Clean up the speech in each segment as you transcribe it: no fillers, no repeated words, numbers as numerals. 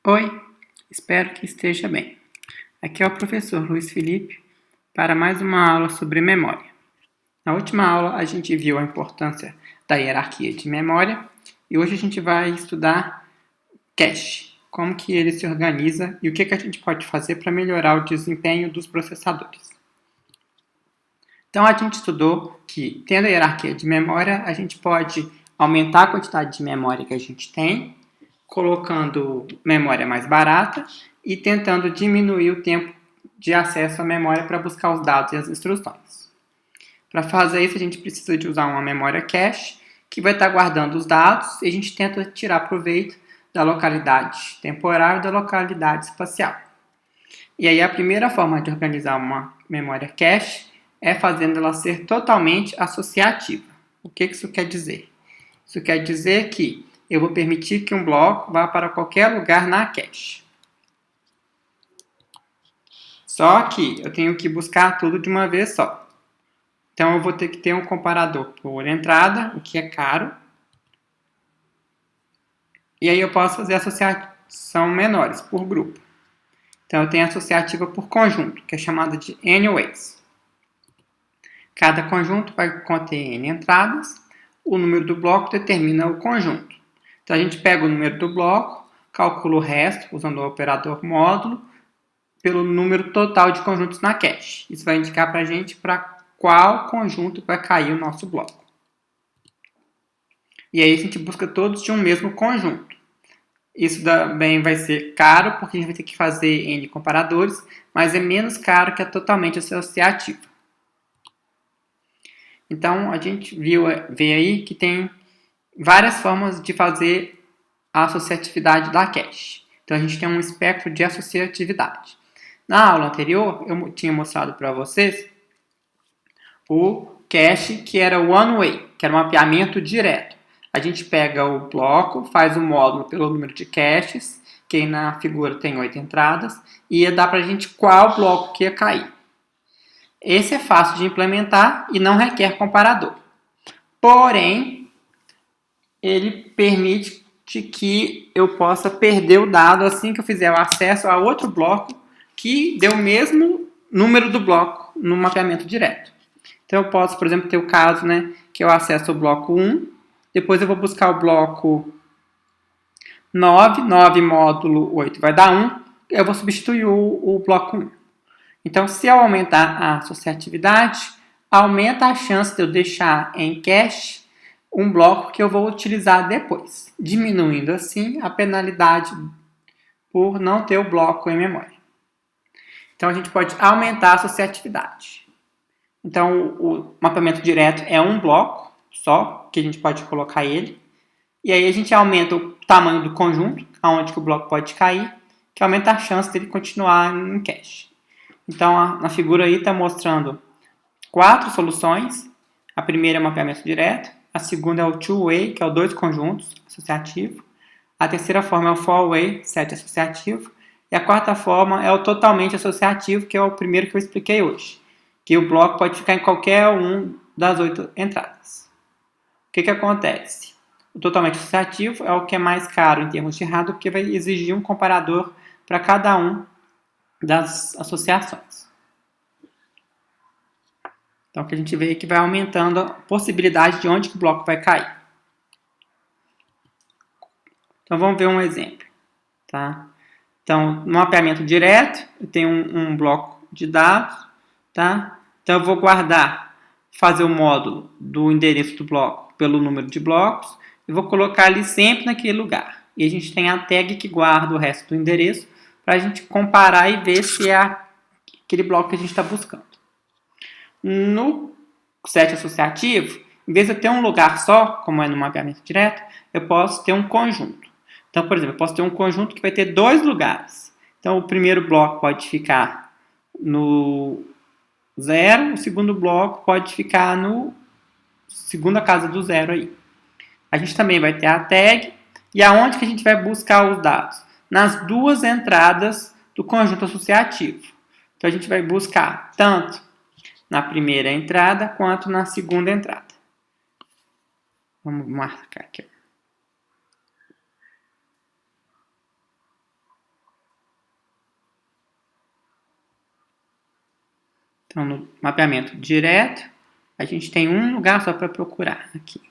Oi, espero que esteja bem. Aqui é o professor Luiz Felipe para mais uma aula sobre memória. Na última aula a gente viu a importância da hierarquia de memória e hoje a gente vai estudar cache, como que ele se organiza e o que a gente pode fazer para melhorar o desempenho dos processadores. Então a gente estudou que, tendo a hierarquia de memória, a gente pode aumentar a quantidade de memória que a gente tem, colocando memória mais barata e tentando diminuir o tempo de acesso à memória para buscar os dados e as instruções. Para fazer isso, a gente precisa de usar uma memória cache, que vai estar guardando os dados e a gente tenta tirar proveito da localidade temporal e da localidade espacial. E aí a primeira forma de organizar uma memória cache é fazendo ela ser totalmente associativa. O que isso quer dizer? Isso quer dizer que eu vou permitir que um bloco vá para qualquer lugar na cache. Só que eu tenho que buscar tudo de uma vez só. Então eu vou ter que ter um comparador por entrada, o que é caro. E aí eu posso fazer associação menores por grupo. Então eu tenho associativa por conjunto, que é chamada de anyways. Cada conjunto vai conter n entradas. O número do bloco determina o conjunto. Então a gente pega o número do bloco, calcula o resto usando o operador módulo pelo número total de conjuntos na cache. Isso vai indicar para a gente para qual conjunto vai cair o nosso bloco. E aí a gente busca todos de um mesmo conjunto. Isso também vai ser caro, porque a gente vai ter que fazer n comparadores, mas é menos caro que a totalmente associativa. Então a gente vê aí que tem várias formas de fazer a associatividade da cache. Então a gente tem um espectro de associatividade. Na aula anterior, eu tinha mostrado para vocês o cache que era o one way, que era um mapeamento direto. A gente pega o bloco, faz o módulo pelo número de caches, que aí na figura tem 8 entradas, e ia dar para a gente qual bloco que ia cair. Esse é fácil de implementar e não requer comparador. Porém, ele permite que eu possa perder o dado assim que eu fizer o acesso a outro bloco que dê o mesmo número do bloco no mapeamento direto. Então eu posso, por exemplo, ter o caso, que eu acesso o bloco 1, depois eu vou buscar o bloco 9, 9 módulo 8 vai dar 1, eu vou substituir o bloco 1. Então, se eu aumentar a associatividade, aumenta a chance de eu deixar em cache um bloco que eu vou utilizar depois, diminuindo assim a penalidade por não ter o bloco em memória. Então a gente pode aumentar a associatividade. Então o mapeamento direto é um bloco só, que a gente pode colocar ele, e aí a gente aumenta o tamanho do conjunto, aonde que o bloco pode cair, que aumenta a chance dele continuar em cache. Então na figura aí está mostrando 4 soluções. A primeira é o mapeamento direto, a segunda é o two-way, que é o 2 conjuntos, associativo. A terceira forma é o four-way, 7 associativo. E a quarta forma é o totalmente associativo, que é o primeiro que eu expliquei hoje, que o bloco pode ficar em qualquer um das 8 entradas. O que acontece? O totalmente associativo é o que é mais caro em termos de hardware, porque vai exigir um comparador para cada um das associações. Então, o que a gente vê é que vai aumentando a possibilidade de onde que o bloco vai cair. Então, vamos ver um exemplo. Tá? Então, no mapeamento direto, eu tenho um bloco de dados. Tá? Então, eu vou fazer o módulo do endereço do bloco pelo número de blocos e vou colocar ali sempre naquele lugar. E a gente tem a tag que guarda o resto do endereço para a gente comparar e ver se é aquele bloco que a gente está buscando. No set associativo, em vez de eu ter um lugar só, como é no mapeamento direto, eu posso ter um conjunto. Então, por exemplo, eu posso ter um conjunto que vai ter 2 lugares. Então, o primeiro bloco pode ficar no 0, o segundo bloco pode ficar no segunda casa do 0 aí. A gente também vai ter a tag, e aonde que a gente vai buscar os dados? Nas 2 entradas do conjunto associativo. Então, a gente vai buscar tanto na primeira entrada quanto na segunda entrada. Vamos marcar aqui. Então, no mapeamento direto, a gente tem um lugar só para procurar aqui.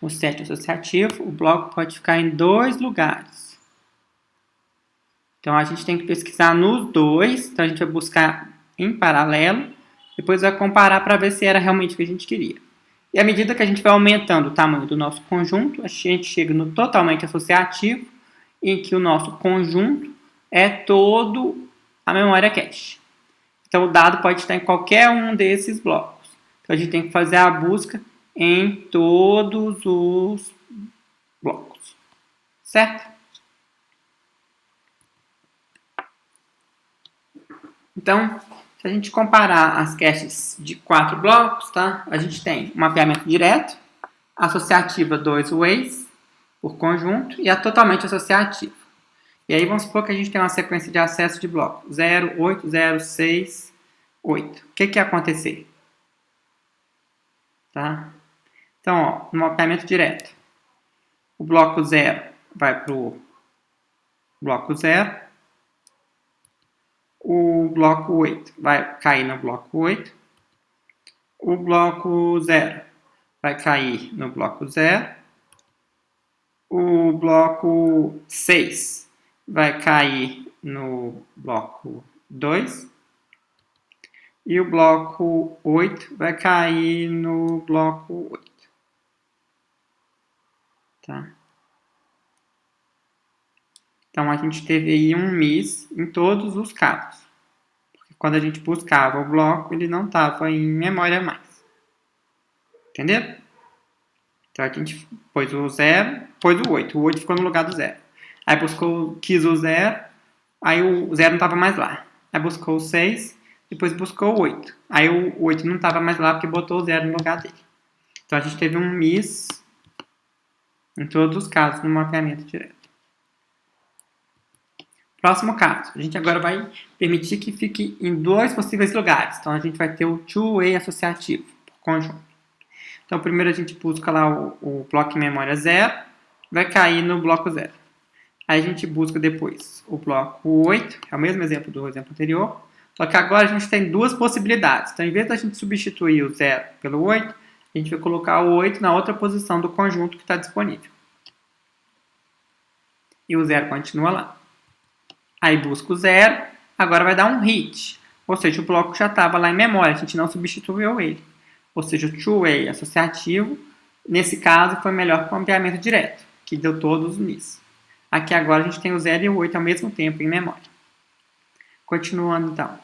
O set associativo, o bloco pode ficar em 2 lugares. Então, a gente tem que pesquisar nos dois. Então, a gente vai buscar em paralelo. Depois vai comparar para ver se era realmente o que a gente queria. E à medida que a gente vai aumentando o tamanho do nosso conjunto, a gente chega no totalmente associativo, em que o nosso conjunto é todo a memória cache. Então, o dado pode estar em qualquer um desses blocos. Então, a gente tem que fazer a busca em todos os blocos. Certo? Então, se a gente comparar as caches de 4 blocos, tá? A gente tem o mapeamento direto, a associativa 2 ways, por conjunto, e a totalmente associativa. E aí vamos supor que a gente tem uma sequência de acesso de bloco 0, 8, 0, 6, 8. O que ia acontecer? Tá? Então, ó, no mapeamento direto, o bloco 0 vai para o bloco 0, o bloco 8 vai cair no bloco 8, o bloco 0 vai cair no bloco 0, o bloco 6 vai cair no bloco 2 e o bloco 8 vai cair no bloco 8. Tá? Então, a gente teve aí um miss em todos os casos. Porque quando a gente buscava o bloco, ele não estava em memória mais. Entenderam? Então, a gente pôs o 0, pôs o 8. O 8 ficou no lugar do 0. Aí quis o 0, aí o 0 não estava mais lá. Aí buscou o 6, depois buscou o 8. Aí o 8 não estava mais lá porque botou o 0 no lugar dele. Então, a gente teve um miss em todos os casos no mapeamento direto. Próximo caso, a gente agora vai permitir que fique em 2 possíveis lugares. Então, a gente vai ter o two-way associativo, por conjunto. Então, primeiro a gente busca lá o bloco em memória 0, vai cair no bloco 0. Aí a gente busca depois o bloco 8, é o mesmo exemplo do exemplo anterior, só que agora a gente tem 2 possibilidades. Então, em vez da gente substituir o 0 pelo 8, a gente vai colocar o 8 na outra posição do conjunto que está disponível. E o 0 continua lá. Aí busca o 0, agora vai dar um hit. Ou seja, o bloco já estava lá em memória, a gente não substituiu ele. Ou seja, o two-way associativo, nesse caso, foi melhor que o mapeamento direto, que deu todos os miss. Aqui agora a gente tem o 0 e o 8 ao mesmo tempo em memória. Continuando então.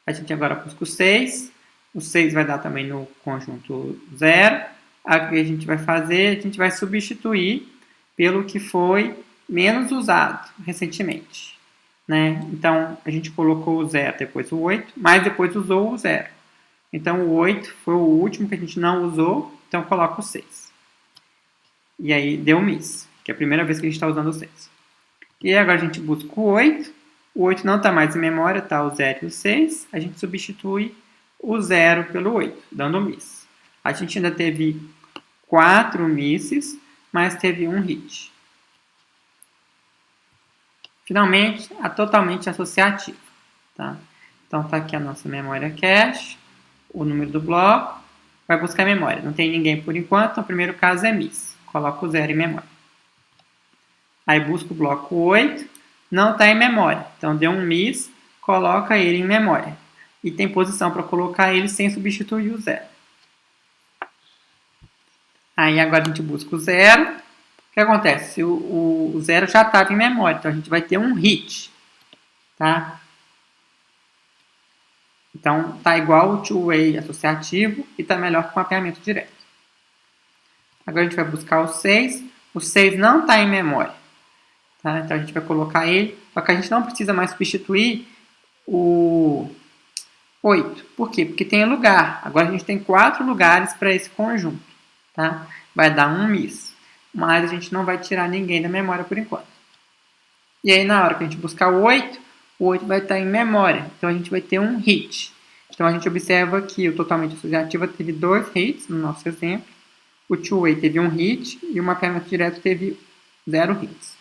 A gente agora busca o 6. O 6 vai dar também no conjunto 0. Aqui a gente vai fazer, a gente vai substituir pelo que foi menos usado recentemente. Né? Então, a gente colocou o 0, depois o 8, mas depois usou o 0. Então, o 8 foi o último que a gente não usou, então coloca o 6. E aí, deu miss, que é a primeira vez que a gente está usando o 6. E agora a gente busca o 8. O 8 não está mais em memória, está o 0 e o 6. A gente substitui o 0 pelo 8, dando miss. A gente ainda teve 4 misses, mas teve um hit. Finalmente, a totalmente associativa. Tá? Então, está aqui a nossa memória cache, o número do bloco, vai buscar a memória. Não tem ninguém por enquanto, então o primeiro caso é miss. Coloca o 0 em memória. Aí busca o bloco 8, não está em memória. Então, deu um miss, coloca ele em memória. E tem posição para colocar ele sem substituir o 0. Aí agora a gente busca o 0. O que acontece? O 0 já estava em memória, então a gente vai ter um hit. Tá? Então, está igual o two-way associativo e está melhor que o mapeamento direto. Agora a gente vai buscar o 6. O 6 não está em memória. Tá? Então, a gente vai colocar ele. Só que a gente não precisa mais substituir o 8. Por quê? Porque tem lugar. Agora a gente tem 4 lugares para esse conjunto. Tá? Vai dar um miss. Mas a gente não vai tirar ninguém da memória por enquanto. E aí, na hora que a gente buscar o 8 vai estar em memória. Então, a gente vai ter um hit. Então, a gente observa que o totalmente associativa teve 2 hits no nosso exemplo. O two-way teve um hit e o mapeamento direto teve 0 hits.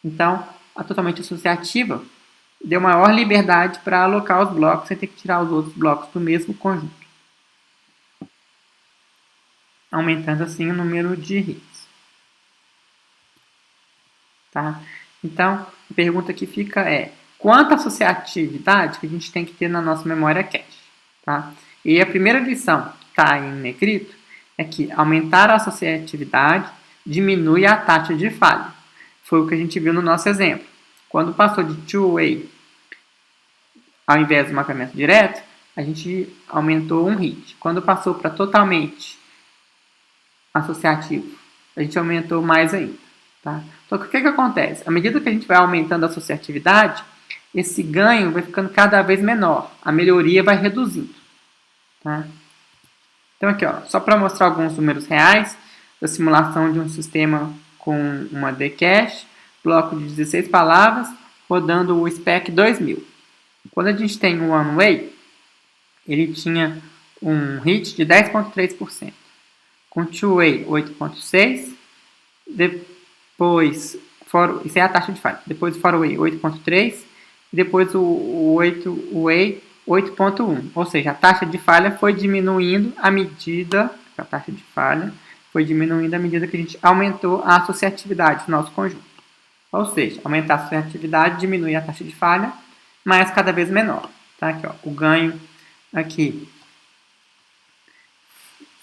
Então, a totalmente associativa deu maior liberdade para alocar os blocos sem ter que tirar os outros blocos do mesmo conjunto, aumentando assim o número de hits. Tá? Então, a pergunta que fica é: quanta associatividade que a gente tem que ter na nossa memória cache? Tá? E a primeira lição que está em negrito é que aumentar a associatividade diminui a taxa de falha. Foi o que a gente viu no nosso exemplo. Quando passou de two-way ao invés do mapeamento direto, a gente aumentou um hit. Quando passou para totalmente associativo, a gente aumentou mais ainda. Tá? Então, o que acontece? À medida que a gente vai aumentando a associatividade, esse ganho vai ficando cada vez menor. A melhoria vai reduzindo. Tá? Então, aqui, ó, só para mostrar alguns números reais da simulação de um sistema com uma Dcache, bloco de 16 palavras, rodando o SPEC 2000. Quando a gente tem um one-way, ele tinha um hit de 10,3%. Com two-way, 8,6%. Depois, isso é a taxa de falha. Depois o four-way, 8,3%. E depois o 8-way, 8,1%. Ou seja, a taxa de falha foi diminuindo à medida que a gente aumentou a associatividade do nosso conjunto. Ou seja, aumentar a associatividade diminui a taxa de falha, mas cada vez menor. Tá? Aqui, ó, o ganho aqui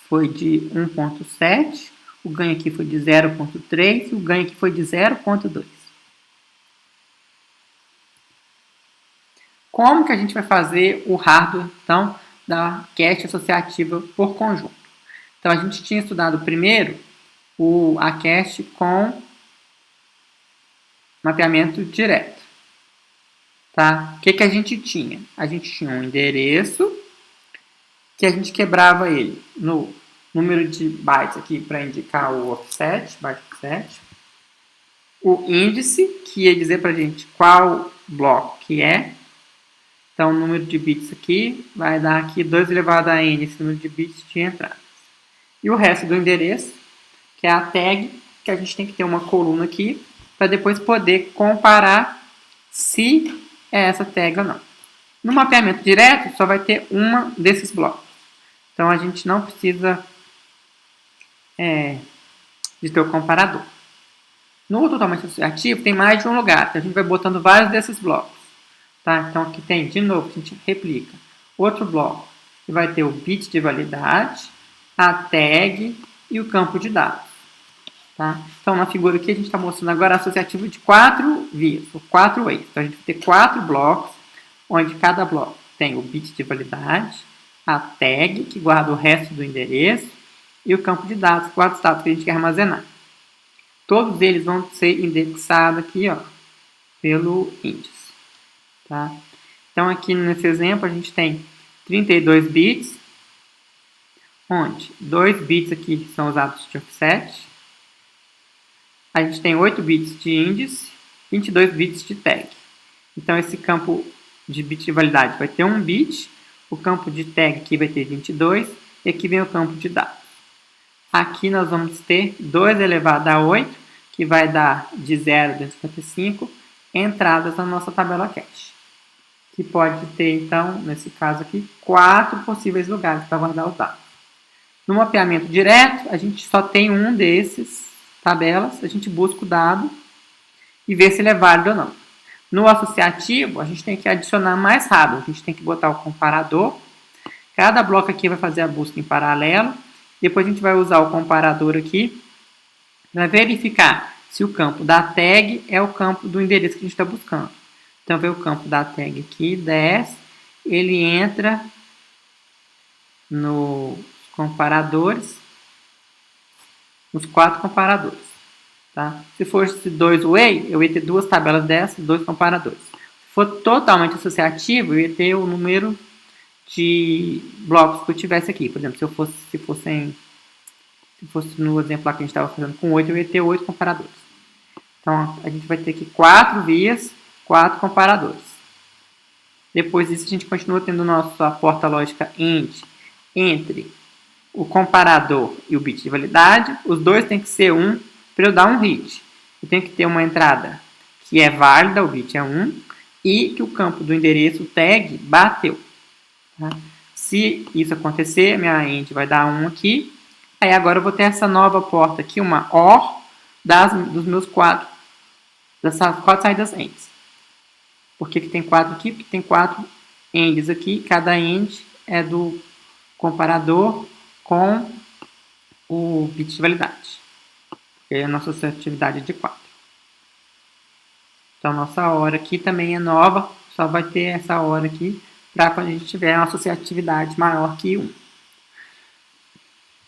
foi de 1,7, o ganho aqui foi de 0,3 e o ganho aqui foi de 0,2. Como que a gente vai fazer o hardware, então, da cache associativa por conjunto? Então, a gente tinha estudado primeiro a cache com mapeamento direto. Tá? O que a gente tinha? A gente tinha um endereço que a gente quebrava ele no número de bytes aqui para indicar o offset, byte offset. O índice, que ia dizer para a gente qual bloco que é. Então, o número de bits aqui vai dar aqui 2 elevado a n, esse número de bits de entrada. E o resto do endereço, que é a tag, que a gente tem que ter uma coluna aqui, para depois poder comparar se é essa tag ou não. No mapeamento direto, só vai ter uma desses blocos. Então, a gente não precisa de ter o comparador. No totalmente associativo, tem mais de um lugar. Então, a gente vai botando vários desses blocos. Tá? Então, aqui tem, de novo, a gente replica outro bloco, que vai ter o bit de validade, a tag e o campo de dados. Tá? Então, na figura aqui, a gente está mostrando agora associativo de 4 vias, ou 4 ways. Então, a gente vai ter 4 blocos, onde cada bloco tem o bit de validade, a tag, que guarda o resto do endereço, e o campo de dados, que guarda os dados que a gente quer armazenar. Todos eles vão ser indexados aqui, ó, pelo índice. Tá? Então, aqui nesse exemplo, a gente tem 32 bits, onde 2 bits aqui são usados de offset. A gente tem 8 bits de índice, 22 bits de tag. Então, esse campo de bit de validade vai ter 1 bit, o campo de tag aqui vai ter 22, e aqui vem o campo de dados. Aqui nós vamos ter 2 elevado a 8, que vai dar de 0 a 255 entradas na nossa tabela cache. Que pode ter, então, nesse caso aqui, 4 possíveis lugares para guardar os dados. No mapeamento direto, a gente só tem um desses tabelas, a gente busca o dado e vê se ele é válido ou não. No associativo, a gente tem que adicionar mais rápido, a gente tem que botar o comparador. Cada bloco aqui vai fazer a busca em paralelo. Depois a gente vai usar o comparador aqui para verificar se o campo da tag é o campo do endereço que a gente está buscando. Então, vem o campo da tag aqui, 10, ele entra nos comparadores, nos 4 comparadores. Tá? Se fosse 2 way, eu ia ter 2 tabelas dessas, 2 comparadores. Se for totalmente associativo, eu ia ter o número de blocos que eu tivesse aqui. Por exemplo, se fosse no exemplo lá que a gente estava fazendo com 8, eu ia ter 8 comparadores. Então, a gente vai ter aqui 4 vias, 4 comparadores. Depois disso, a gente continua tendo nossa porta lógica AND entre o comparador e o bit de validade. Os dois têm que ser 1 para eu dar um hit. Eu tenho que ter uma entrada que é válida, o bit é 1, e que o campo do endereço tag bateu. Tá? Se isso acontecer, minha end vai dar 1 aqui. Aí agora eu vou ter essa nova porta aqui, uma OR, dos meus dessas 4 saídas ends. Por que tem 4 aqui? Porque tem 4 ends aqui. Cada end é do comparador com o bit de validade. E a nossa associatividade é de 4. Então, nossa hora aqui também é nova. Só vai ter essa hora aqui para quando a gente tiver uma associatividade maior que 1.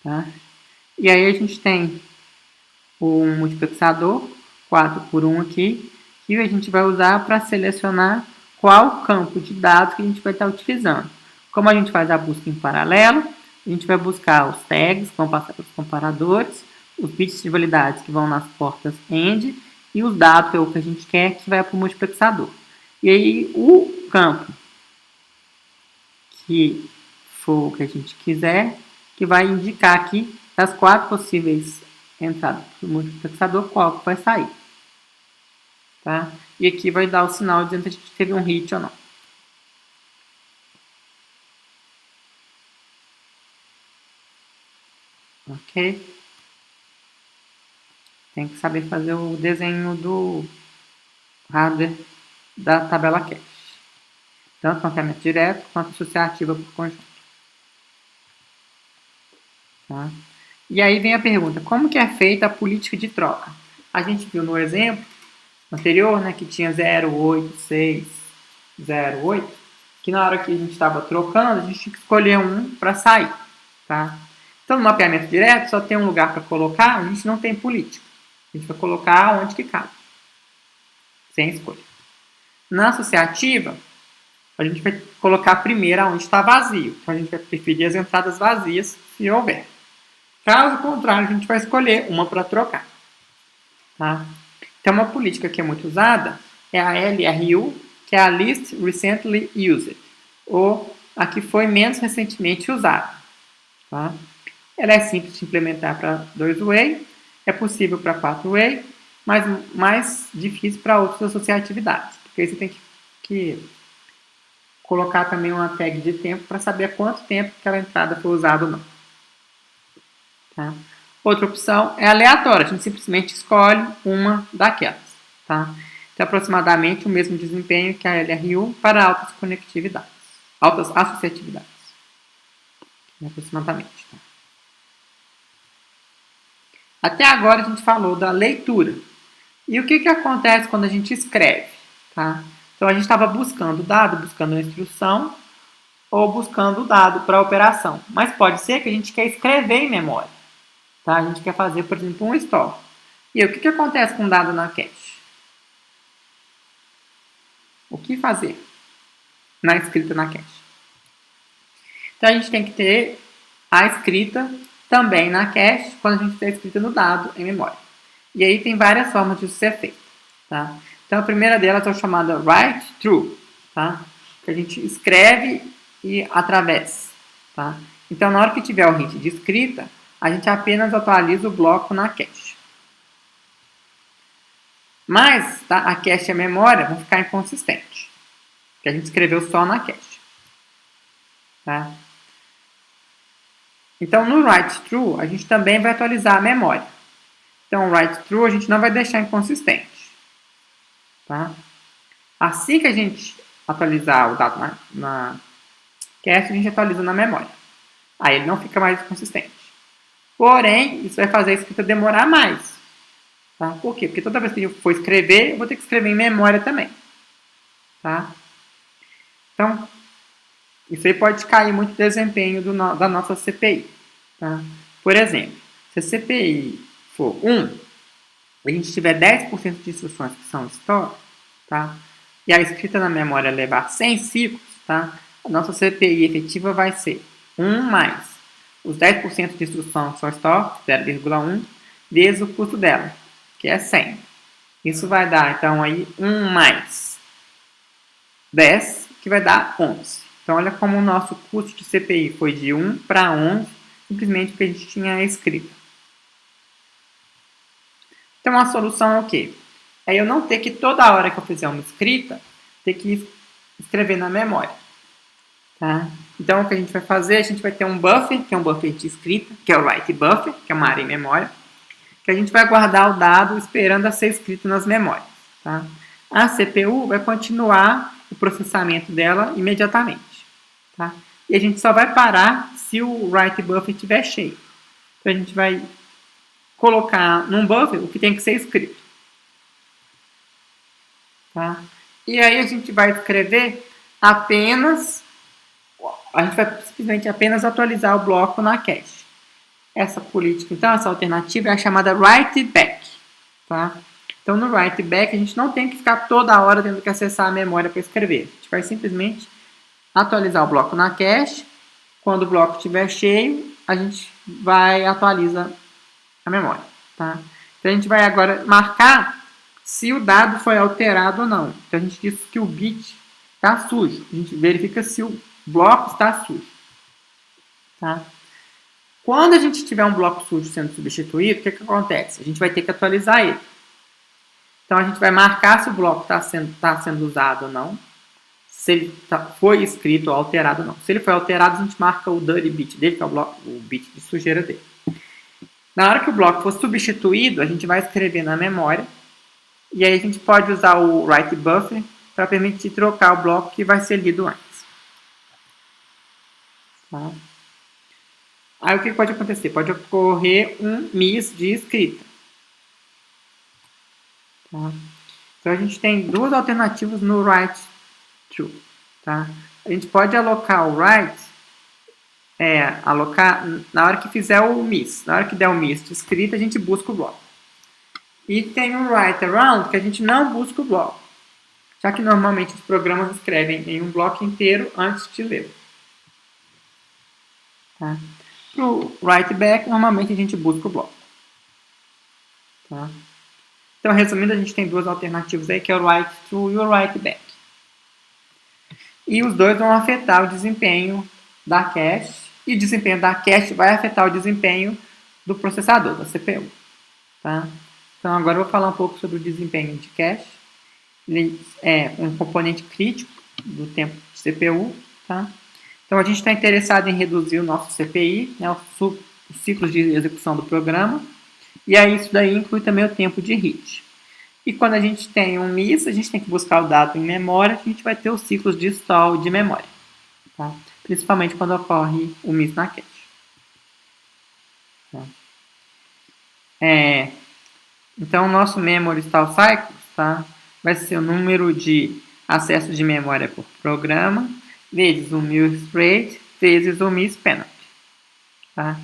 Tá? E aí a gente tem o multiplexador, 4 por 1 aqui, que a gente vai usar para selecionar qual campo de dados que a gente vai estar utilizando. Como a gente faz a busca em paralelo, a gente vai buscar os tags que vão passar para os comparadores, os bits de validade que vão nas portas AND e os dados, que é o que a gente quer, que vai para o multiplexador. E aí o campo que for o que a gente quiser, que vai indicar aqui das 4 possíveis entradas do multiplexador qual que vai sair. Tá? E aqui vai dar o sinal dizendo se a gente teve um hit ou não. Ok? Tem que saber fazer o desenho do hardware da tabela cache. Tanto mapeamento direto quanto associativa por conjunto. Tá? E aí vem a pergunta, como que é feita a política de troca? A gente viu no exemplo anterior, né, que tinha 08608, que na hora que a gente estava trocando, a gente tinha que escolher um para sair. Tá? Então, no mapeamento direto, só tem um lugar para colocar, a gente não tem política. A gente vai colocar onde que cabe, sem escolha. Na associativa, a gente vai colocar primeiro onde está vazio. Então, a gente vai preferir as entradas vazias, se houver. Caso contrário, a gente vai escolher uma para trocar. Tá? Então, uma política que é muito usada é a LRU, que é a Least Recently Used, ou a que foi menos recentemente usada. Tá? Ela é simples de implementar para 2-way, é possível para 4-way, mas mais difícil para outras associatividades, porque aí você tem que colocar também uma tag de tempo para saber há quanto tempo aquela entrada foi usada ou não. Tá? Outra opção é aleatória, a gente simplesmente escolhe uma daquelas. Tá? Tem aproximadamente o mesmo desempenho que a LRU para altas conectividades, altas associatividades. Aproximadamente. Tá? Até agora a gente falou da leitura. E o que acontece quando a gente escreve? Tá? Então a gente estava buscando o dado, buscando a instrução, ou buscando o dado para a operação. Mas pode ser que a gente quer escrever em memória. Tá? A gente quer fazer, por exemplo, um store. E aí, o que acontece com o dado na cache? O que fazer na escrita na cache? Então a gente tem que ter a escrita também na cache quando a gente está escrita no dado em memória. E aí tem várias formas de isso ser feito. Tá? Então a primeira delas é a chamada write through, tá? Que a gente escreve e atravessa. Tá? Então na hora que tiver o hit de escrita, a gente apenas atualiza o bloco na cache. Mas tá, a cache e a memória vão ficar inconsistentes, porque a gente escreveu só na cache. Tá? Então no write through a gente também vai atualizar a memória. Então o write through a gente não vai deixar inconsistente. Tá? Assim que a gente atualizar o dado na cache, a gente atualiza na memória. Aí ele não fica mais consistente. Porém, isso vai fazer a escrita demorar mais. Tá? Por quê? Porque toda vez que eu for escrever, eu vou ter que escrever em memória também. Tá? Então, isso aí pode cair muito desempenho da nossa CPI. Tá? Por exemplo, se a CPI for 1, a gente tiver 10% de instruções que são store, tá? E a escrita na memória levar 100 ciclos, tá? A nossa CPI efetiva vai ser 1 mais os 10% de instrução só store, 0,1, vezes o custo dela, que é 100. Isso vai dar, então, aí 1 mais 10, que vai dar 11. Então, olha como o nosso custo de CPI foi de 1 para 11, simplesmente porque a gente tinha escrito. Então, a solução é o quê? É eu não ter que toda hora que eu fizer uma escrita, ter que escrever na memória. Tá? Então, o que a gente vai fazer? A gente vai ter um buffer, que é um buffer de escrita, que é o write buffer, que é uma área em memória, que a gente vai guardar o dado esperando a ser escrito nas memórias. Tá? A CPU vai continuar o processamento dela imediatamente. Tá? E a gente só vai parar se o write buffer estiver cheio. Então, a gente vai colocar num buffer o que tem que ser escrito. Tá? E aí a gente vai escrever apenas... A gente vai simplesmente apenas atualizar o bloco na cache. Essa política, então, essa alternativa é a chamada write back. Tá? Então, no write back, a gente não tem que ficar toda hora tendo que acessar a memória para escrever. A gente vai simplesmente atualizar o bloco na cache. Quando o bloco estiver cheio, a gente vai atualizar a memória. Tá? Então, a gente vai agora marcar se o dado foi alterado ou não. Então, a gente diz que o bit está sujo. A gente verifica se o bloco está sujo. Tá? Quando a gente tiver um bloco sujo sendo substituído, o que acontece? A gente vai ter que atualizar ele. Então, a gente vai marcar se o bloco está sendo usado ou não, se ele foi escrito ou alterado ou não. Se ele foi alterado, a gente marca o dirty bit dele, que é o bit de sujeira dele. Na hora que o bloco for substituído, a gente vai escrever na memória, e aí a gente pode usar o write buffer para permitir trocar o bloco que vai ser lido antes. Tá? Aí o que pode acontecer? Pode ocorrer um miss de escrita. Tá? Então a gente tem duas alternativas no write true. Tá? A gente pode alocar o write, alocar na hora que fizer o miss. Na hora que der o miss de escrita, a gente busca o bloco. E tem o write around, que a gente não busca o bloco. Já que normalmente os programas escrevem em um bloco inteiro antes de ler. Tá? Para o write back, normalmente a gente busca o bloco. Tá? Então, resumindo, a gente tem duas alternativas aí, que é o write true e o write back. E os dois vão afetar o desempenho da cache, e o desempenho da cache vai afetar o desempenho do processador, da CPU. Tá? Então, agora eu vou falar um pouco sobre o desempenho de cache. Ele é um componente crítico do tempo de CPU. Tá? Então, a gente está interessado em reduzir o nosso CPI, né, os ciclos de execução do programa, e aí isso daí inclui também o tempo de read. E quando a gente tem um miss, a gente tem que buscar o dado em memória, a gente vai ter os ciclos de stall de memória. Tá? Principalmente quando ocorre o miss na cache. Tá? Então, o nosso memory stall cycles, tá, vai ser o número de acessos de memória por programa, vezes o miss rate, vezes o miss penalty. Tá?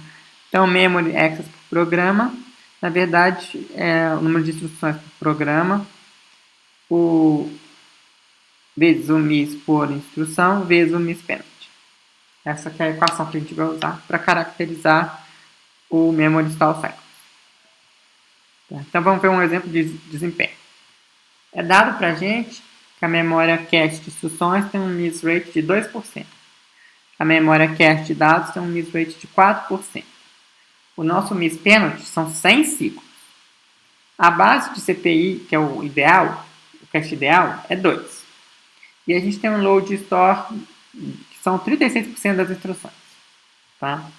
Então, memory access por programa, na verdade, é o número de instruções por programa, vezes o miss por instrução, vezes o miss penalty. Essa que é a equação que a gente vai usar para caracterizar o memory stall cycle. Tá? Então, vamos ver um exemplo de desempenho. É dado para a gente que a memória cache de instruções tem um miss rate de 2%. A memória cache de dados tem um miss rate de 4%. O nosso miss penalty são 100 ciclos. A base de CPI, que é o ideal, o cache ideal, é 2. E a gente tem um load store, que são 36% das instruções. Tá?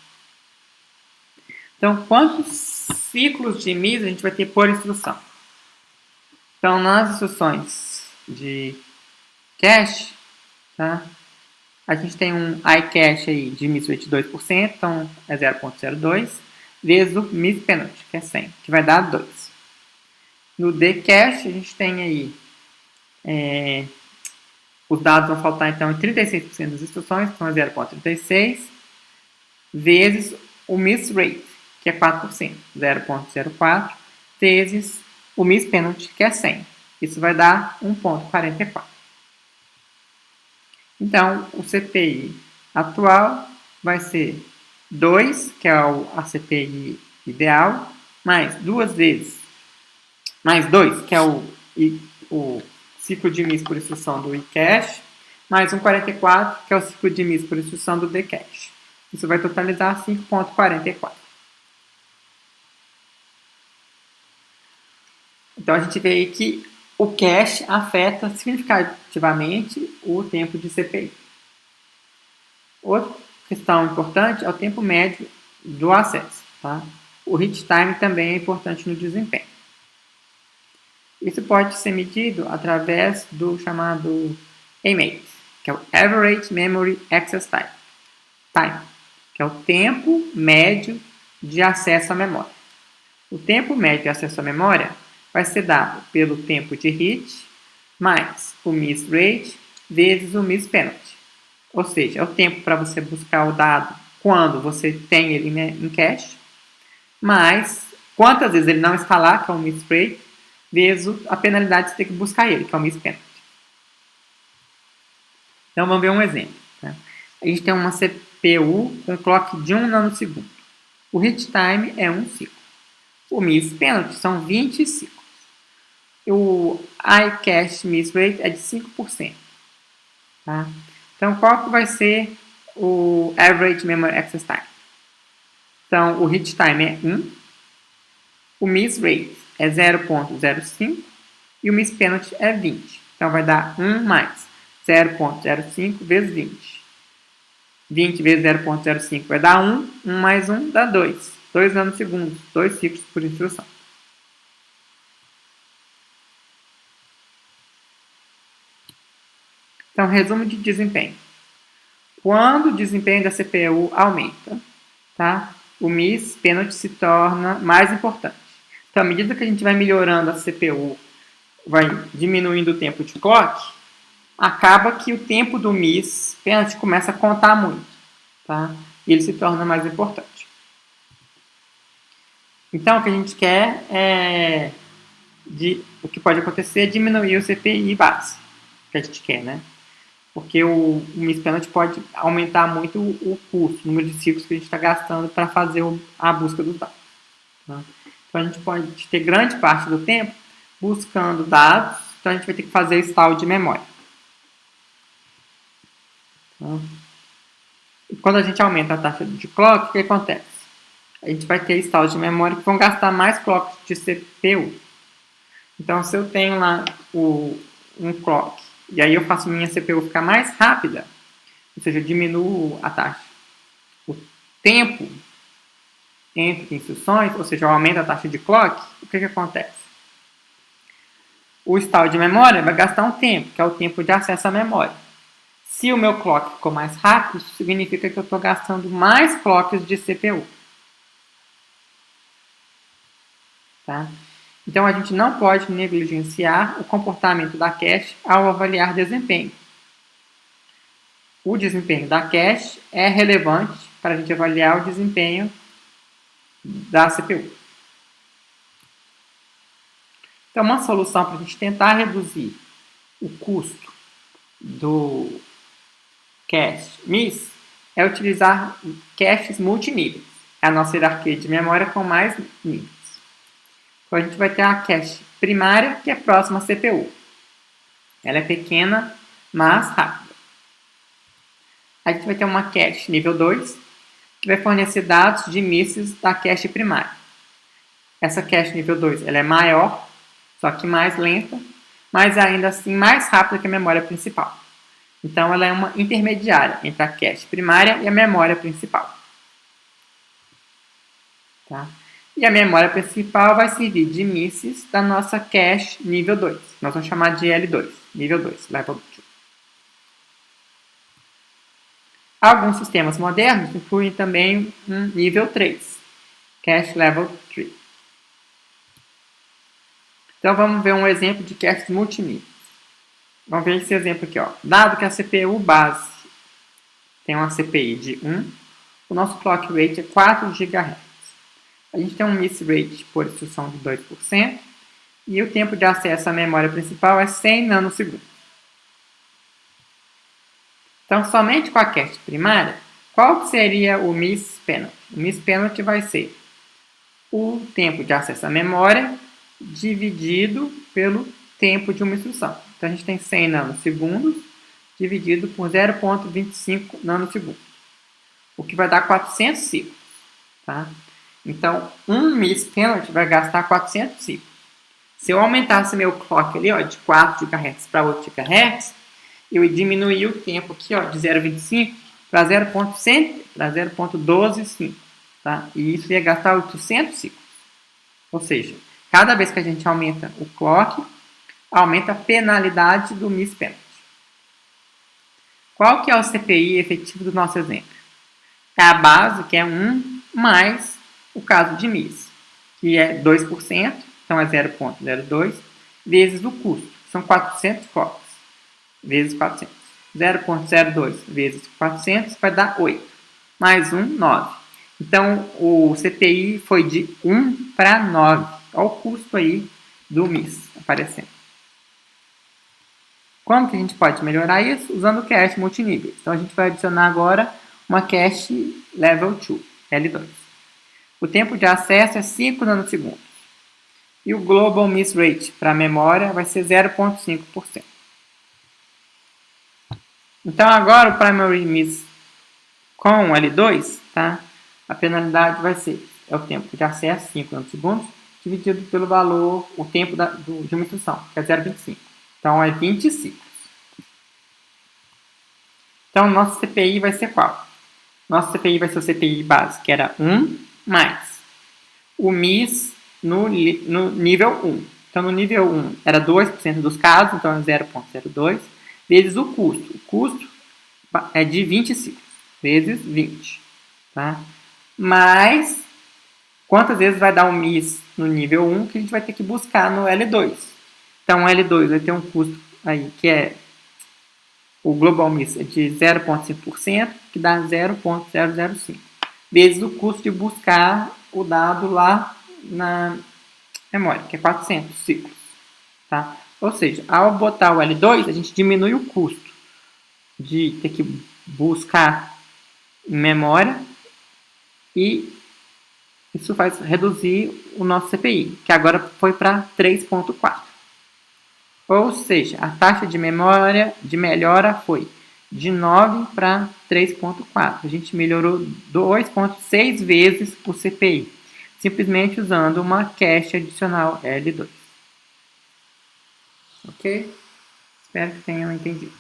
Então, quantos ciclos de miss a gente vai ter por instrução? Então, nas instruções de cache, tá? A gente tem um iCache aí de miss rate de 2%, então é 0,02, vezes o miss penalty, que é 100, que vai dar 2. No Dcache, a gente tem aí os dados vão faltar então em 36% das instruções, então é 0,36, vezes o miss rate, que é 4%, 0,04, vezes o miss penalty, que é 100. Isso vai dar 1,44. Então, o CPI atual vai ser 2, que é a CPI ideal, mais 2 vezes, mais 2, que é o ciclo de miss por instrução do iCache, mais 1,44, que é o ciclo de miss por instrução do Dcache. Isso vai totalizar 5,44. Então, a gente vê aí que o cache afeta significativamente o tempo de CPI. Outra questão importante é o tempo médio do acesso. Tá? O hit time também é importante no desempenho. Isso pode ser medido através do chamado AMACE, que é o Average Memory Access Time, que é o tempo médio de acesso à memória. O tempo médio de acesso à memória vai ser dado pelo tempo de hit mais o miss rate vezes o miss penalty. Ou seja, é o tempo para você buscar o dado quando você tem ele em cache, mais quantas vezes ele não está lá, que é o miss rate, vezes a penalidade de você ter que buscar ele, que é o miss penalty. Então vamos ver um exemplo. Tá? A gente tem uma CPU com clock de 1 nanosegundo. O hit time é 1 ciclo. O miss penalty são 20 ciclos. O iCache miss rate é de 5%. Tá? Então, qual que vai ser o average memory access time? Então, o hit time é 1, o miss rate é 0.05 e o miss penalty é 20. Então, vai dar 1 mais 0.05 vezes 20. 20 vezes 0.05 vai dar 1, 1 mais 1 dá 2. 2 nanosegundos, 2 ciclos por instrução. Então, resumo de desempenho. Quando o desempenho da CPU aumenta, tá? O miss penalty se torna mais importante. Então, à medida que a gente vai melhorando a CPU, vai diminuindo o tempo de clock, acaba que o tempo do miss penalty começa a contar muito, tá? E ele se torna mais importante. Então, o que a gente quer é... o que pode acontecer é diminuir o CPI base, que a gente quer, né? Porque o miss penalty pode aumentar muito o custo, o número de ciclos que a gente está gastando para fazer a busca dos dados. Tá? Então, a gente pode ter grande parte do tempo buscando dados, então a gente vai ter que fazer stall de memória. Tá? E quando a gente aumenta a taxa de clock, o que acontece? A gente vai ter stalls de memória que vão gastar mais clocks de CPU. Então, se eu tenho lá um clock, e aí eu faço minha CPU ficar mais rápida, ou seja, eu diminuo a taxa, o tempo entre instruções, ou seja, eu aumento a taxa de clock, o que acontece? O stall de memória vai gastar um tempo, que é o tempo de acesso à memória. Se o meu clock ficou mais rápido, isso significa que eu estou gastando mais clocks de CPU. Tá? Então, a gente não pode negligenciar o comportamento da cache ao avaliar desempenho. O desempenho da cache é relevante para a gente avaliar o desempenho da CPU. Então, uma solução para a gente tentar reduzir o custo do cache miss é utilizar caches multiníveis. É a nossa hierarquia de memória com mais níveis. Então, a gente vai ter a cache primária, que é próxima à CPU. Ela é pequena, mas rápida. A gente vai ter uma cache nível 2, que vai fornecer dados de misses da cache primária. Essa cache nível 2 ela é maior, só que mais lenta, mas ainda assim mais rápida que a memória principal. Então, ela é uma intermediária entre a cache primária e a memória principal. Tá? E a memória principal vai servir de misses da nossa cache nível 2. Nós vamos chamar de L2, nível 2, Level 2. Alguns sistemas modernos incluem também um nível 3, Cache Level 3. Então, vamos ver um exemplo de caches multiníveis. Vamos ver esse exemplo aqui. Ó. Dado que a CPU base tem uma CPI de 1, o nosso clock rate é 4 GHz. A gente tem um miss rate por instrução de 2%, e o tempo de acesso à memória principal é 100 nanosegundos. Então, somente com a cache primária, qual seria o miss penalty? O miss penalty vai ser o tempo de acesso à memória dividido pelo tempo de uma instrução. Então, a gente tem 100 nanosegundos dividido por 0,25 nanosegundos, o que vai dar 400 ciclos. Tá? Então, um miss penalty vai gastar 400 ciclos. Se eu aumentasse meu clock ali, ó, de 4 GHz para 8 GHz, eu diminuí o tempo aqui, ó, de 0,25 para 0,12,5, tá? E isso ia gastar 800 ciclos. Ou seja, cada vez que a gente aumenta o clock, aumenta a penalidade do miss penalty. Qual que é o CPI efetivo do nosso exemplo? É a base, que é 1, mais o caso de miss, que é 2%, então é 0,02, vezes o custo, são 400 clocks, vezes 400. 0,02 vezes 400 vai dar 8. Mais 1, 9. Então, o CPI foi de 1 para 9. Olha o custo aí do miss aparecendo. Como que a gente pode melhorar isso? Usando o cache multinível. Então, a gente vai adicionar agora uma cache level 2, L2. O tempo de acesso é 5 nanosegundos. E o global miss rate para a memória vai ser 0,5%. Então, agora o primary miss com L2, tá? A penalidade vai ser o tempo de acesso, 5 nanosegundos, dividido pelo valor, o tempo de uma instrução, que é 0,25. Então, é 20 ciclos. Então, nosso CPI vai ser qual? Nosso CPI vai ser o CPI base, que era 1, mais o MIS no nível 1. Então, no nível 1 era 2% dos casos, então é 0,02, vezes o custo. O custo é de 20 ciclos, vezes 20. Tá? Mas, quantas vezes vai dar o MIS no nível 1 que a gente vai ter que buscar no L2? Então, o L2 vai ter um custo aí que é o global miss é de 0,5%, que dá 0,005, vezes o custo de buscar o dado lá na memória, que é 400 ciclos. Tá? Ou seja, ao botar o L2, a gente diminui o custo de ter que buscar em memória e isso faz reduzir o nosso CPI, que agora foi para 3,4. Ou seja, a taxa de melhora foi de 9 para 3,4. A gente melhorou 2,6 vezes o CPI, simplesmente usando uma cache adicional L2. Ok? Espero que tenham entendido.